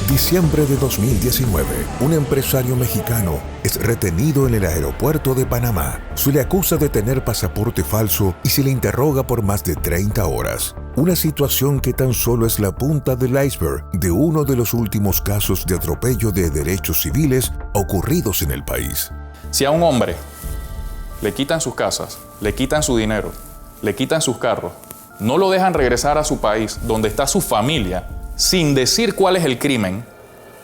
Diciembre de 2019, un empresario mexicano es retenido en el aeropuerto de Panamá. Se le acusa de tener pasaporte falso y se le interroga por más de 30 horas. Una situación que tan solo es la punta del iceberg de uno de los últimos casos de atropello de derechos civiles ocurridos en el país. Si a un hombre le quitan sus casas, le quitan su dinero, le quitan sus carros, no lo dejan regresar a su país, donde está su familia, sin decir cuál es el crimen,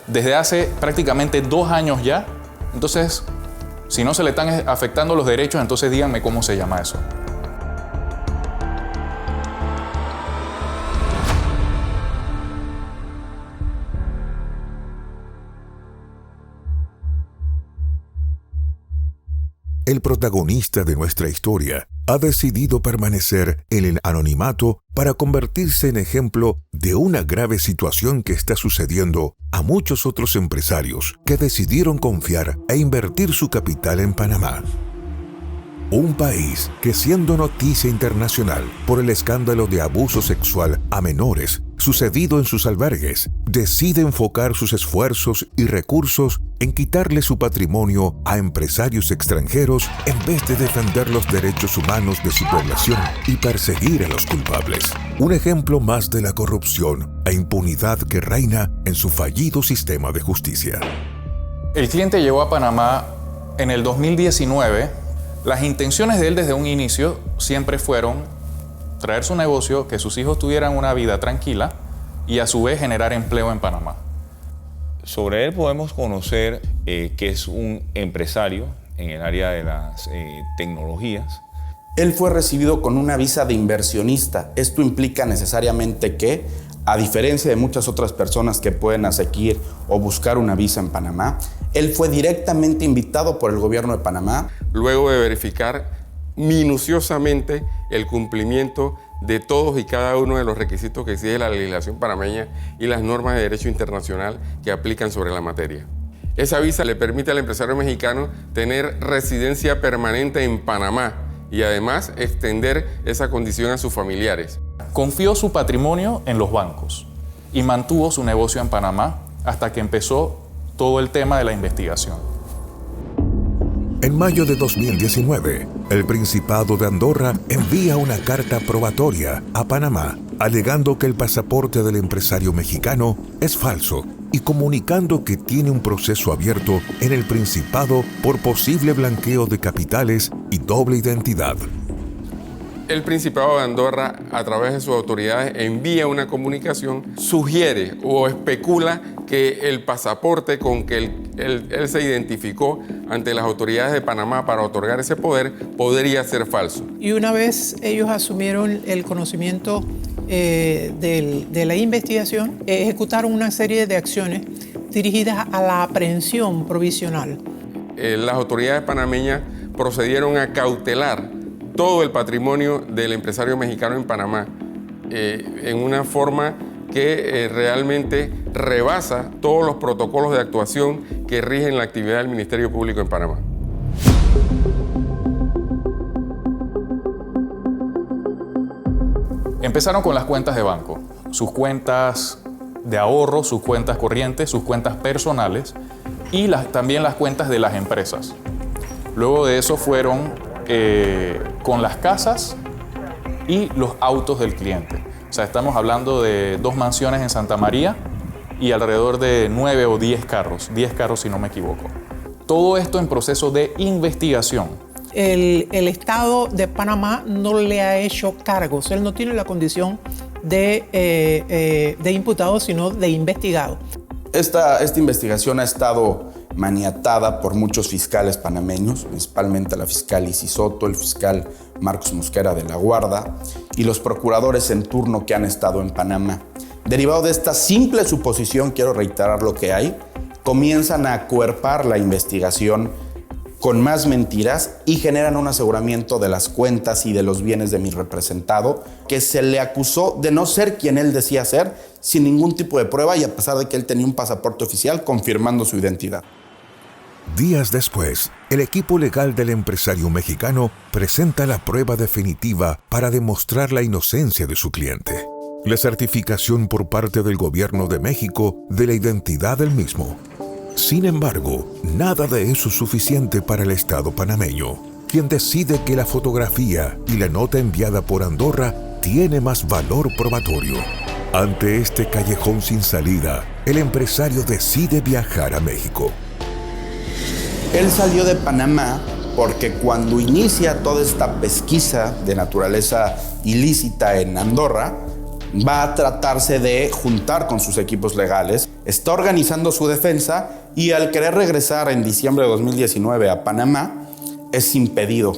desde hace prácticamente 2 años ya, entonces, si no se le están afectando los derechos, entonces díganme cómo se llama eso. El protagonista de nuestra historia ha decidido permanecer en el anonimato para convertirse en ejemplo de una grave situación que está sucediendo a muchos otros empresarios que decidieron confiar e invertir su capital en Panamá. Un país que, siendo noticia internacional por el escándalo de abuso sexual a menores sucedido en sus albergues, decide enfocar sus esfuerzos y recursos en quitarle su patrimonio a empresarios extranjeros en vez de defender los derechos humanos de su población y perseguir a los culpables. Un ejemplo más de la corrupción e impunidad que reina en su fallido sistema de justicia. El cliente llegó a Panamá en el 2019. Las intenciones de él desde un inicio siempre fueron traer su negocio, que sus hijos tuvieran una vida tranquila y a su vez generar empleo en Panamá. Sobre él podemos conocer que es un empresario en el área de las tecnologías. Él fue recibido con una visa de inversionista. Esto implica necesariamente que, a diferencia de muchas otras personas que pueden aseguir o buscar una visa en Panamá, él fue directamente invitado por el gobierno de Panamá. Luego de verificar minuciosamente el cumplimiento de todos y cada uno de los requisitos que exige la legislación panameña y las normas de derecho internacional que aplican sobre la materia. Esa visa le permite al empresario mexicano tener residencia permanente en Panamá y además extender esa condición a sus familiares. Confió su patrimonio en los bancos y mantuvo su negocio en Panamá hasta que empezó todo el tema de la investigación. En mayo de 2019, el Principado de Andorra envía una carta probatoria a Panamá, alegando que el pasaporte del empresario mexicano es falso y comunicando que tiene un proceso abierto en el Principado por posible blanqueo de capitales y doble identidad. El Principado de Andorra, a través de sus autoridades, envía una comunicación, sugiere o especula que el pasaporte con que él se identificó ante las autoridades de Panamá para otorgar ese poder podría ser falso. Y una vez ellos asumieron el conocimiento de la investigación, ejecutaron una serie de acciones dirigidas a la aprehensión provisional. Las autoridades panameñas procedieron a cautelar todo el patrimonio del empresario mexicano en Panamá en una forma que realmente rebasa todos los protocolos de actuación que rigen la actividad del Ministerio Público en Panamá. Empezaron con las cuentas de banco, sus cuentas de ahorro, sus cuentas corrientes, sus cuentas personales y también las cuentas de las empresas. Luego de eso fueron con las casas y los autos del cliente. O sea, estamos hablando de 2 mansiones en Santa María y alrededor de 9 o 10 carros si no me equivoco. Todo esto en proceso de investigación. El Estado de Panamá no le ha hecho cargos. Él no tiene la condición de imputado, sino de investigado. Esta investigación ha estado maniatada por muchos fiscales panameños, principalmente la fiscal Isis Soto, el fiscal Marcos Mosquera de la Guarda y los procuradores en turno que han estado en Panamá. Derivado de esta simple suposición, quiero reiterar lo que hay, comienzan a acuerpar la investigación con más mentiras y generan un aseguramiento de las cuentas y de los bienes de mi representado, que se le acusó de no ser quien él decía ser, sin ningún tipo de prueba y a pesar de que él tenía un pasaporte oficial confirmando su identidad. Días después, el equipo legal del empresario mexicano presenta la prueba definitiva para demostrar la inocencia de su cliente. la certificación por parte del gobierno de México de la identidad del mismo. Sin embargo, nada de eso es suficiente para el Estado panameño, quien decide que la fotografía y la nota enviada por Andorra tiene más valor probatorio. Ante este callejón sin salida, el empresario decide viajar a México. Él salió de Panamá porque cuando inicia toda esta pesquisa de naturaleza ilícita en Andorra, va a tratarse de juntar con sus equipos legales, está organizando su defensa y al querer regresar en diciembre de 2019 a Panamá, es impedido.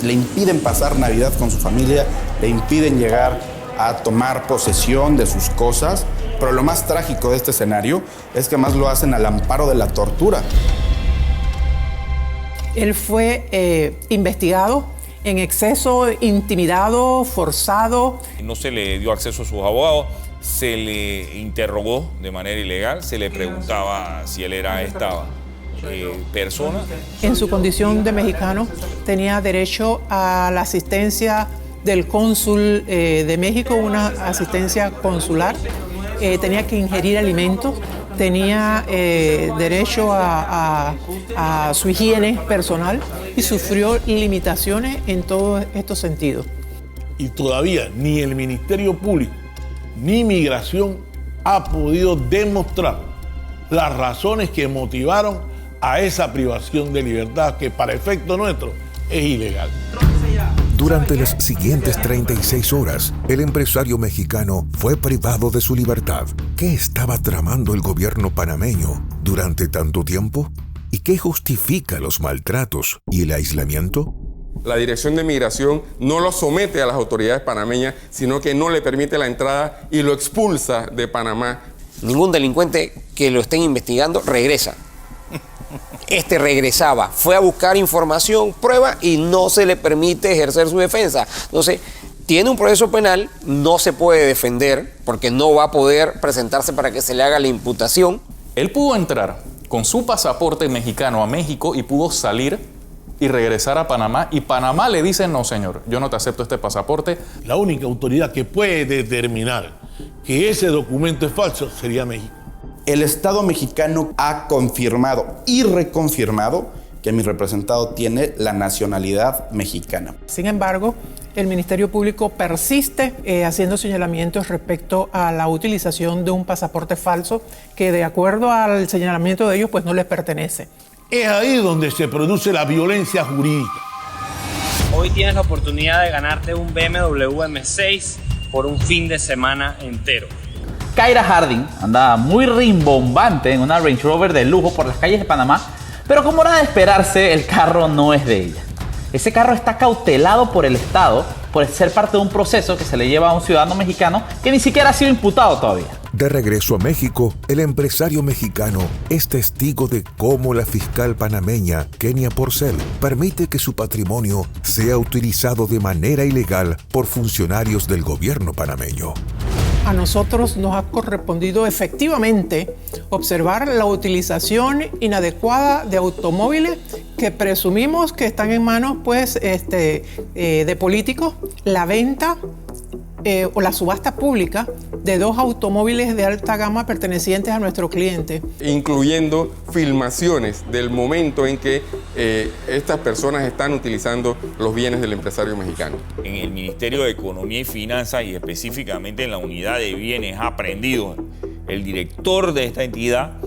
Le impiden pasar Navidad con su familia, le impiden llegar a tomar posesión de sus cosas, pero lo más trágico de este escenario es que más lo hacen al amparo de la tortura. Él fue investigado en exceso, intimidado, forzado. No se le dio acceso a sus abogados, se le interrogó de manera ilegal, se le preguntaba si él era esta persona. En su condición de mexicano tenía derecho a la asistencia del cónsul de México, una asistencia consular. Tenía que ingerir alimentos. Tenía derecho a su higiene personal y sufrió limitaciones en todos estos sentidos. Y todavía ni el Ministerio Público ni Migración ha podido demostrar las razones que motivaron a esa privación de libertad que para efecto nuestro es ilegal. Durante las siguientes 36 horas, el empresario mexicano fue privado de su libertad. ¿Qué estaba tramando el gobierno panameño durante tanto tiempo? ¿Y qué justifica los maltratos y el aislamiento? La Dirección de Migración no lo somete a las autoridades panameñas, sino que no le permite la entrada y lo expulsa de Panamá. Ningún delincuente que lo estén investigando regresa. Este regresaba, fue a buscar información, prueba y no se le permite ejercer su defensa. Entonces, tiene un proceso penal, no se puede defender porque no va a poder presentarse para que se le haga la imputación. Él pudo entrar con su pasaporte mexicano a México y pudo salir y regresar a Panamá, y Panamá le dice: no, señor, yo no te acepto este pasaporte. La única autoridad que puede determinar que ese documento es falso sería México. El Estado mexicano ha confirmado y reconfirmado que mi representado tiene la nacionalidad mexicana. Sin embargo, el Ministerio Público persiste haciendo señalamientos respecto a la utilización de un pasaporte falso que, de acuerdo al señalamiento de ellos, pues no les pertenece. Es ahí donde se produce la violencia jurídica. Hoy tienes la oportunidad de ganarte un BMW M6 por un fin de semana entero. Kaira Harding andaba muy rimbombante en una Range Rover de lujo por las calles de Panamá, pero como era de esperarse, el carro no es de ella. Ese carro está cautelado por el Estado por ser parte de un proceso que se le lleva a un ciudadano mexicano que ni siquiera ha sido imputado todavía. De regreso a México, el empresario mexicano es testigo de cómo la fiscal panameña Kenia Porcel permite que su patrimonio sea utilizado de manera ilegal por funcionarios del gobierno panameño. A nosotros nos ha correspondido efectivamente observar la utilización inadecuada de automóviles que presumimos que están en manos pues, de políticos, la venta o la subasta pública de 2 automóviles de alta gama pertenecientes a nuestro cliente. Incluyendo filmaciones del momento en que estas personas están utilizando los bienes del empresario mexicano. En el Ministerio de Economía y Finanzas y específicamente en la unidad de bienes aprehendidos, el director de esta entidad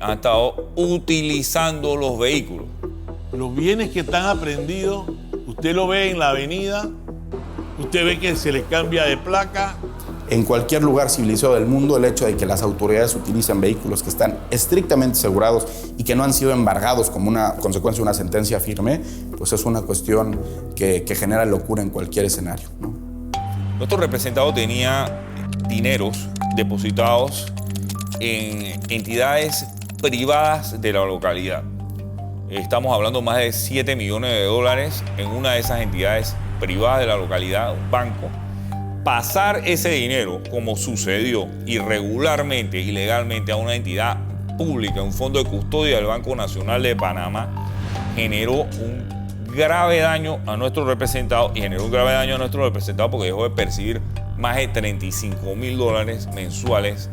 ha estado utilizando los vehículos. Los bienes que están aprehendidos, usted lo ve en la avenida, usted ve que se les cambia de placa. En cualquier lugar civilizado del mundo, el hecho de que las autoridades utilicen vehículos que están estrictamente asegurados y que no han sido embargados como una consecuencia de una sentencia firme, pues es una cuestión que genera locura en cualquier escenario, ¿no? Nuestro representado tenía dineros depositados en entidades privadas de la localidad. Estamos hablando más de 7 millones de dólares en una de esas entidades privadas de la localidad, un banco. Pasar ese dinero, como sucedió irregularmente, ilegalmente, a una entidad pública, un fondo de custodia del Banco Nacional de Panamá, generó un grave daño a nuestro representado, y generó un grave daño a nuestro representado porque dejó de percibir más de $35.000 mensuales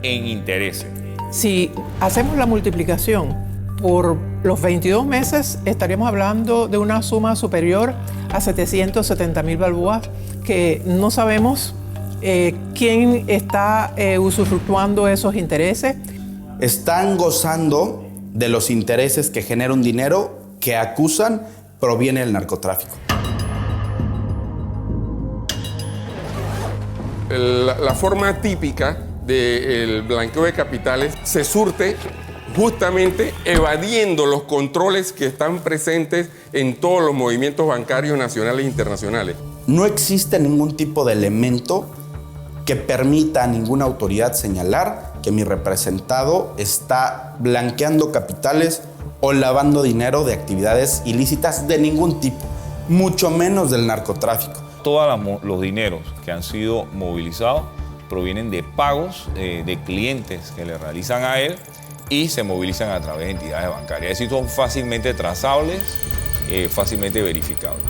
en intereses. Si hacemos la multiplicación por los 22 meses, estaríamos hablando de una suma superior a 770.000 balboas, que no sabemos quién está usufructuando esos intereses. Están gozando de los intereses que genera un dinero que acusan proviene del narcotráfico. La forma típica del blanqueo de capitales se surte justamente evadiendo los controles que están presentes en todos los movimientos bancarios nacionales e internacionales. No existe ningún tipo de elemento que permita a ninguna autoridad señalar que mi representado está blanqueando capitales o lavando dinero de actividades ilícitas de ningún tipo, mucho menos del narcotráfico. Todos los dineros que han sido movilizados provienen de pagos de clientes que le realizan a él y se movilizan a través de entidades bancarias. Es decir, son fácilmente trazables, fácilmente verificables.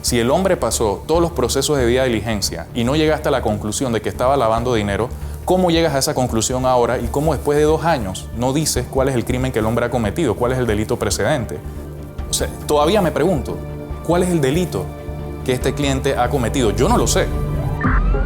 Si el hombre pasó todos los procesos de debida diligencia y no llegaste a la conclusión de que estaba lavando dinero, ¿cómo llegas a esa conclusión ahora y cómo después de 2 años no dices cuál es el crimen que el hombre ha cometido, cuál es el delito precedente? O sea, todavía me pregunto, ¿cuál es el delito que este cliente ha cometido? Yo no lo sé.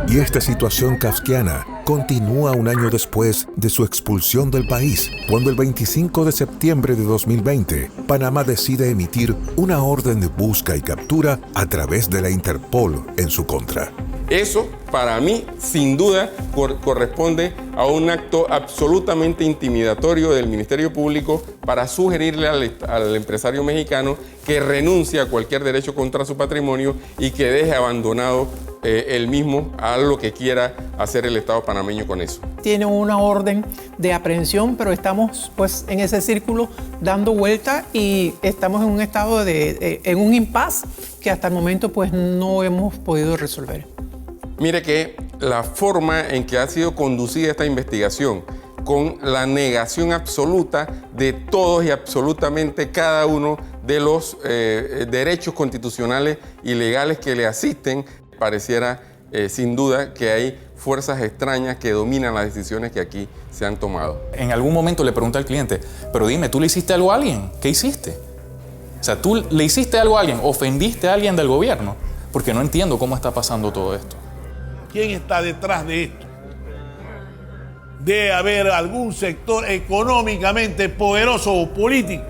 Y esta situación kafkiana continúa un año después de su expulsión del país, cuando el 25 de septiembre de 2020, Panamá decide emitir una orden de busca y captura a través de la Interpol en su contra. Eso, para mí, sin duda, corresponde a un acto absolutamente intimidatorio del Ministerio Público para sugerirle al empresario mexicano que renuncie a cualquier derecho contra su patrimonio y que deje abandonado él mismo a lo que quiera hacer el Estado panameño con eso. Tiene una orden de aprehensión, pero estamos pues en ese círculo dando vuelta y estamos en un estado en un impasse que hasta el momento pues no hemos podido resolver. Mire que la forma en que ha sido conducida esta investigación, con la negación absoluta de todos y absolutamente cada uno de los derechos constitucionales y legales que le asisten, pareciera sin duda que hay fuerzas extrañas que dominan las decisiones que aquí se han tomado. En algún momento le pregunta al cliente, pero dime, ¿tú le hiciste algo a alguien? ¿Qué hiciste? O sea, ¿tú le hiciste algo a alguien? ¿Ofendiste a alguien del gobierno? Porque no entiendo cómo está pasando todo esto. ¿Quién está detrás de esto? Debe haber algún sector económicamente poderoso o político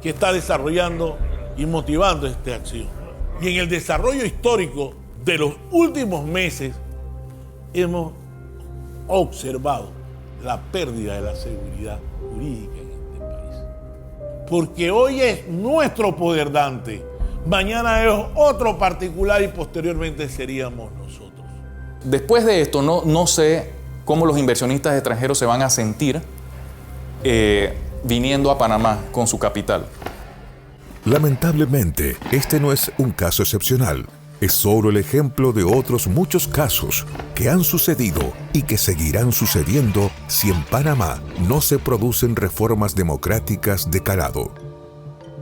que está desarrollando y motivando esta acción. Y en el desarrollo histórico de los últimos meses hemos observado la pérdida de la seguridad jurídica en este país. Porque hoy es nuestro poder dante, mañana es otro particular y posteriormente seríamos nosotros. Después de esto, no sé cómo los inversionistas extranjeros se van a sentir viniendo a Panamá con su capital. Lamentablemente, este no es un caso excepcional. Es solo el ejemplo de otros muchos casos que han sucedido y que seguirán sucediendo si en Panamá no se producen reformas democráticas de calado.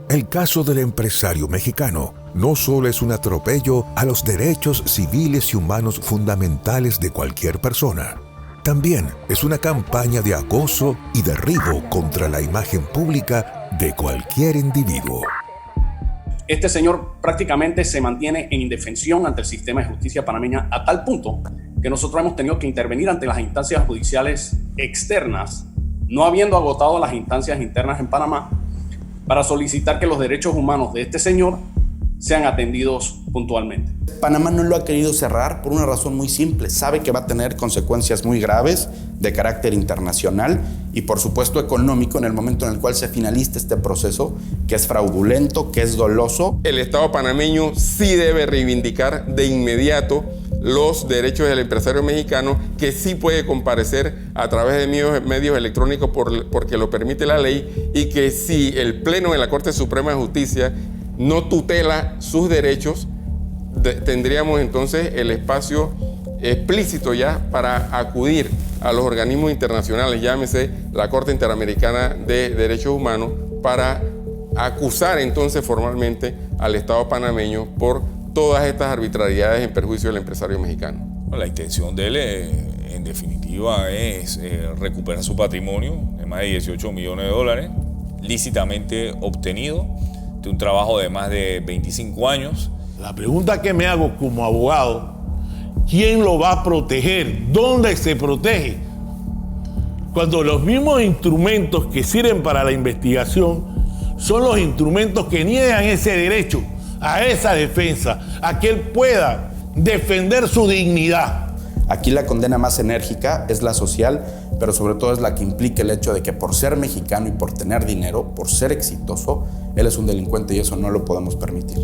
El caso del empresario mexicano no solo es un atropello a los derechos civiles y humanos fundamentales de cualquier persona, también es una campaña de acoso y derribo contra la imagen pública de cualquier individuo. Este señor prácticamente se mantiene en indefensión ante el sistema de justicia panameña a tal punto que nosotros hemos tenido que intervenir ante las instancias judiciales externas, no habiendo agotado las instancias internas en Panamá, para solicitar que los derechos humanos de este señor sean atendidos puntualmente. Panamá no lo ha querido cerrar por una razón muy simple. Sabe que va a tener consecuencias muy graves de carácter internacional y por supuesto económico en el momento en el cual se finalice este proceso, que es fraudulento, que es doloso. El Estado panameño sí debe reivindicar de inmediato los derechos del empresario mexicano, que sí puede comparecer a través de medios electrónicos porque lo permite la ley, y que si el Pleno de la Corte Suprema de Justicia no tutela sus derechos, tendríamos entonces el espacio explícito ya para acudir a los organismos internacionales, llámese la Corte Interamericana de Derechos Humanos, para acusar entonces formalmente al Estado panameño por todas estas arbitrariedades en perjuicio del empresario mexicano. La intención de él, en definitiva, es recuperar su patrimonio de más de 18 millones de dólares, lícitamente obtenido, de un trabajo de más de 25 años. La pregunta que me hago como abogado, ¿quién lo va a proteger? ¿Dónde se protege? Cuando los mismos instrumentos que sirven para la investigación son los instrumentos que niegan ese derecho a esa defensa, a que él pueda defender su dignidad. Aquí la condena más enérgica es la social, pero sobre todo es la que implica el hecho de que por ser mexicano y por tener dinero, por ser exitoso, él es un delincuente y eso no lo podemos permitir.